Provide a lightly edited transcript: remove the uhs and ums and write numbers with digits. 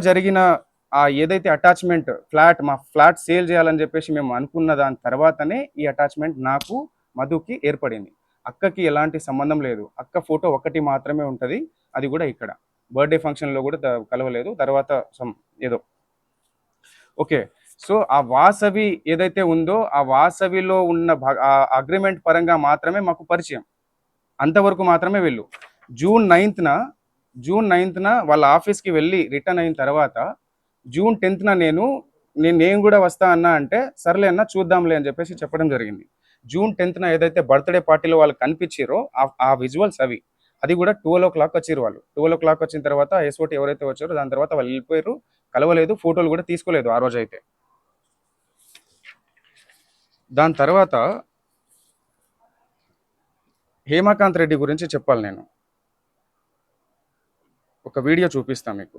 జరిగిన ఏదైతే అటాచ్మెంట్ మా ఫ్లాట్ సేల్ చేయాలని చెప్పేసి మేము అనుకున్న దాని తర్వాతనే ఈ అటాచ్మెంట్ నాకు మధుకి ఏర్పడింది. అక్కకి ఎలాంటి సంబంధం లేదు. అక్క ఫోటో ఒకటి మాత్రమే ఉంటుంది, అది కూడా ఇక్కడ బర్త్డే ఫంక్షన్లో కూడా కలవలేదు. తర్వాత ఏదో ఓకే. సో ఆ వాసవి ఏదైతే ఉందో ఆ వాసవిలో ఉన్న అగ్రిమెంట్ పరంగా మాత్రమే మాకు పరిచయం, అంతవరకు మాత్రమే వెళ్ళు. జూన్ 9న వాళ్ళ ఆఫీస్కి వెళ్ళి రిటర్న్ అయిన తర్వాత జూన్ 10న నేను కూడా వస్తా అన్నా అంటే సర్లే అన్న చూద్దాంలే అని చెప్పేసి చెప్పడం జరిగింది. జూన్ 10న ఏదైతే బర్త్డే పార్టీలో వాళ్ళు కనిపించారో ఆ విజువల్స్ అవి, అది కూడా 12 o'clock వచ్చారు వాళ్ళు. 12 o'clock వచ్చిన తర్వాత ఎస్ఓటి ఎవరైతే వచ్చారో దాని తర్వాత వాళ్ళు వెళ్ళిపోయారు, కలవలేదు, ఫోటోలు కూడా తీసుకోలేదు ఆ రోజు అయితే. దాని తర్వాత హేమకాంత్ రెడ్డి గురించి చెప్పాలి. నేను ఒక వీడియో చూపిస్తాను మీకు.